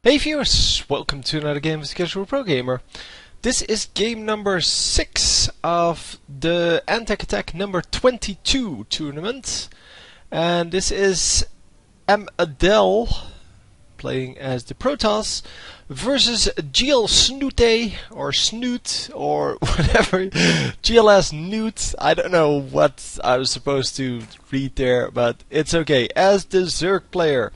Hey viewers, welcome to another game of the Casual Pro Gamer. This is game number 6 of the Antec Attack number 22 tournament. And this is MAdel playing as the Protoss versus GLSnute or Snoot or whatever. GLSnute. I don't know what I was supposed to read there, but it's okay. As the Zerg player.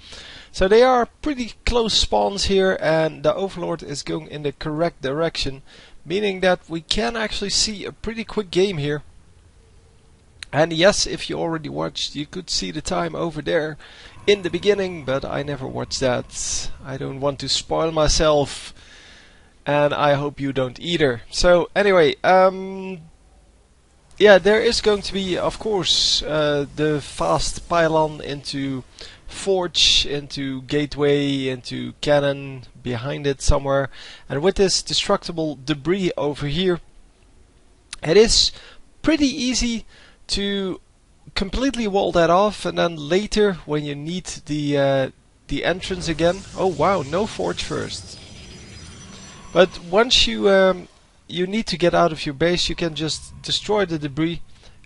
So they are pretty close spawns here, and the Overlord is going in the correct direction, meaning that we can actually see a pretty quick game here. And yes, if you already watched, you could see the time over there in the beginning, but I never watched that. I don't want to spoil myself, and I hope you don't either. So anyway, yeah, there is going to be, of course, the fast pylon into Forge, into Gateway, into Cannon behind it somewhere, and with this destructible debris over here, it is pretty easy to completely wall that off, and then later when you need the entrance again. Oh wow, no Forge first. But once you need to get out of your base, you can just destroy the debris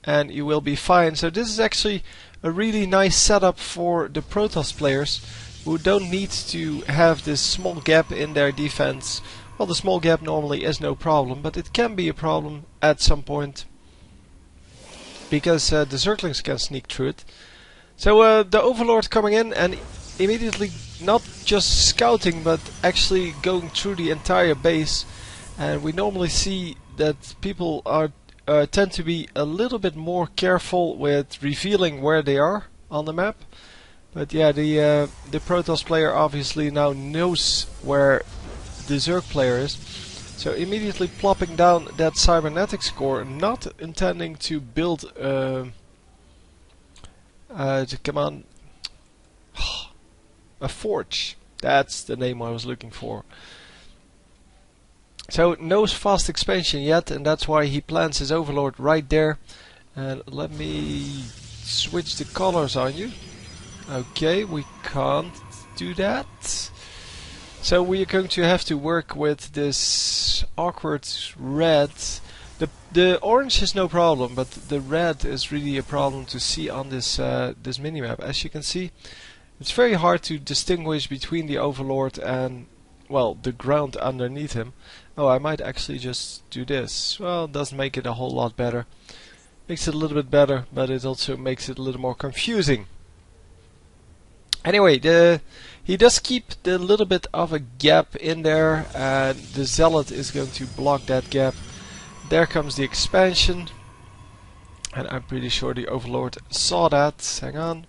and you will be fine. So this is actually a really nice setup for the Protoss players who don't need to have this small gap in their defense. Well, the small gap normally is no problem, but it can be a problem at some point because the Zerglings can sneak through it. So the Overlord coming in and immediately not just scouting but actually going through the entire base. And we normally see that people are tend to be a little bit more careful with revealing where they are on the map. But yeah, the Protoss player obviously now knows where the Zerg player is. So immediately plopping down that cybernetics core, not intending to build come on, a forge. That's the name I was looking for. So no fast expansion yet, and that's why he plants his Overlord right there. And let me switch the colors on you. Okay, we can't do that. So we are going to have to work with this awkward red. The orange is no problem, but the red is really a problem to see on this this minimap. As you can see, it's very hard to distinguish between the Overlord and, well, the ground underneath him. Oh, I might actually just do this. Well, it doesn't make it a whole lot better. Makes it a little bit better, but it also makes it a little more confusing. Anyway, he does keep the little bit of a gap in there, and the Zealot is going to block that gap. There comes the expansion, and I'm pretty sure the Overlord saw that. Hang on.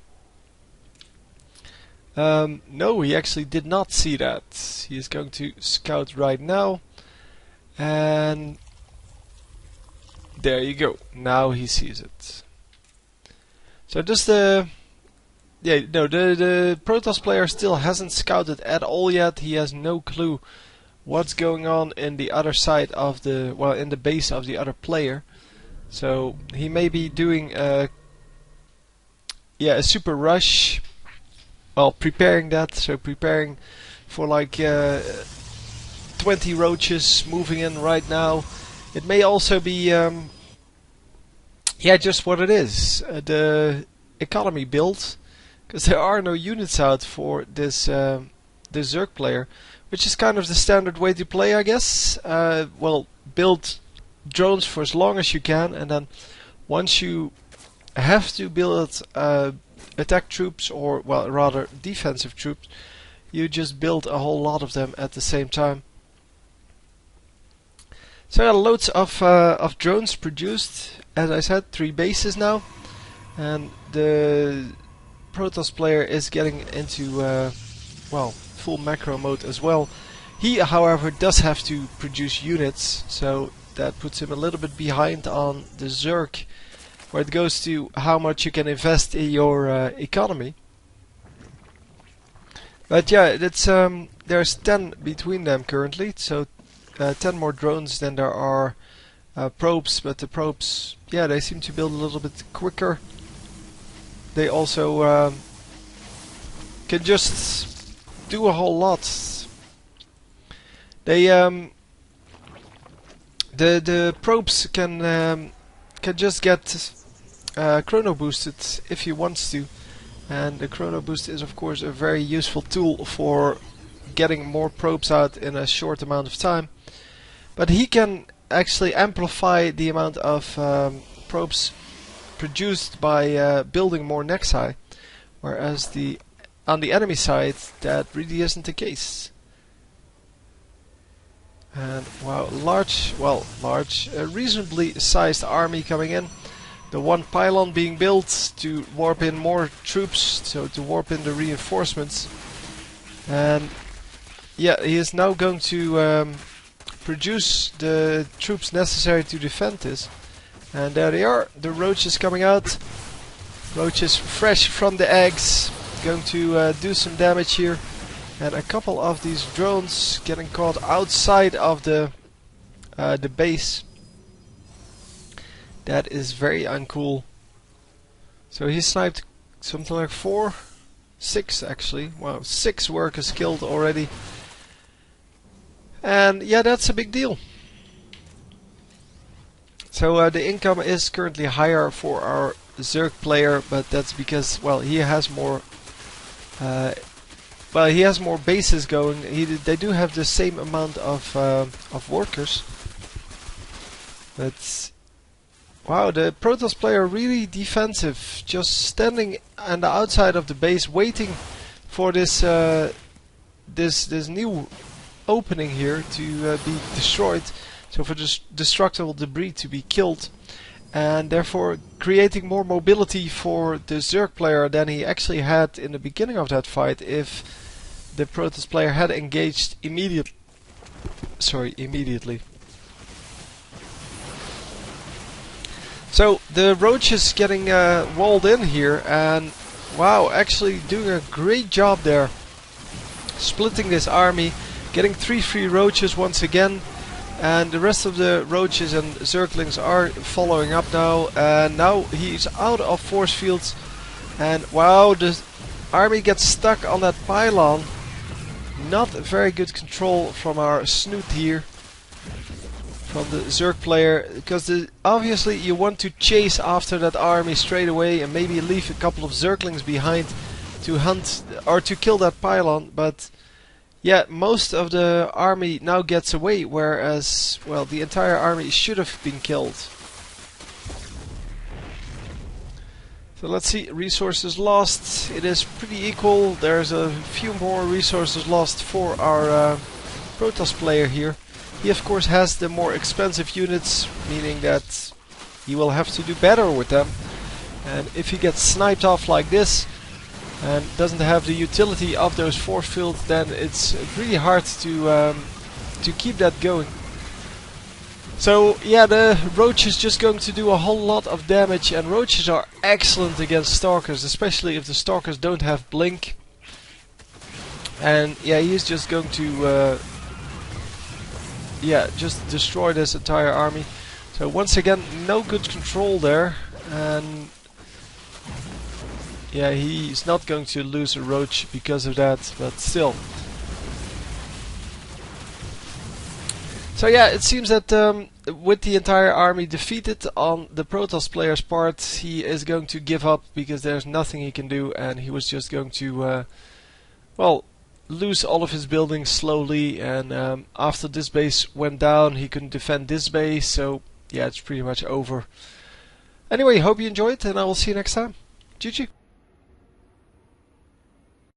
No, he actually did not see that. He is going to scout right now. And there you go. Now he sees it. So does the Protoss player still hasn't scouted at all yet. He has no clue what's going on in the other side of the, well, in the base of the other player. So he may be doing a super rush. Well, preparing that, so preparing for like 20 roaches moving in right now. It may also be, just what it is, the economy build, because there are no units out for this this Zerg player, which is kind of the standard way to play, I guess. Well, build drones for as long as you can, and then once you have to build attack troops, or well, rather defensive troops, you just build a whole lot of them at the same time. So loads of drones produced. As I said, 3 bases now, and the Protoss player is getting into well, full macro mode as well. He, however, does have to produce units, so that puts him a little bit behind on the Zerg, where it goes to how much you can invest in your economy. But yeah, it's there's 10 between them currently, so 10 more drones than there are probes. But the probes, yeah, they seem to build a little bit quicker. They also can just do a whole lot They the probes can just get chrono boosted if he wants to, and the chrono boost is of course a very useful tool for getting more probes out in a short amount of time. But he can actually amplify the amount of probes produced by building more nexi, whereas on the enemy side that really isn't the case. And wow, a reasonably sized army coming in. The one pylon being built to warp in more troops, so to warp in the reinforcements. And yeah, he is now going to produce the troops necessary to defend this. And there they are, the roaches coming out. Roaches fresh from the eggs, going to do some damage here. And a couple of these drones getting caught outside of the base. That is very uncool. So he sniped something like 6 actually. Wow, 6 workers killed already. And yeah, that's a big deal. So the income is currently higher for our Zerg player, but that's because, well, he has more. He has more bases going. They do have the same amount of workers, but wow, the Protoss player really defensive, just standing on the outside of the base, waiting for this this new opening here to be destroyed. So for this destructible debris to be killed, and therefore creating more mobility for the Zerg player than he actually had in the beginning of that fight if the Protoss player had engaged immediately. So the roach is getting walled in here, and wow, actually doing a great job there, splitting this army, getting 3 free roaches once again. And the rest of the roaches and zerglings are following up now, and now he's out of force fields. And wow, the army gets stuck on that pylon. Not very good control from our Snute here, from the Zerg player, because obviously you want to chase after that army straight away and maybe leave a couple of zerglings behind to hunt or to kill that pylon, but yeah, most of the army now gets away, whereas, well, the entire army should have been killed. So let's see, resources lost. It is pretty equal. There's a few more resources lost for our Protoss player here. He of course has the more expensive units, meaning that he will have to do better with them. And if he gets sniped off like this, and doesn't have the utility of those force fields, then it's really hard to keep that going. So yeah, the roach is just going to do a whole lot of damage, and roaches are excellent against stalkers, especially if the stalkers don't have blink. And yeah, he's just going to just destroy this entire army. So once again, no good control there, and yeah, he's not going to lose a roach because of that, but still. So yeah, it seems that with the entire army defeated on the Protoss player's part, he is going to give up because there's nothing he can do, and he was just going to, well, lose all of his buildings slowly, and after this base went down, he couldn't defend this base, so yeah, it's pretty much over. Anyway, hope you enjoyed, and I will see you next time. GG.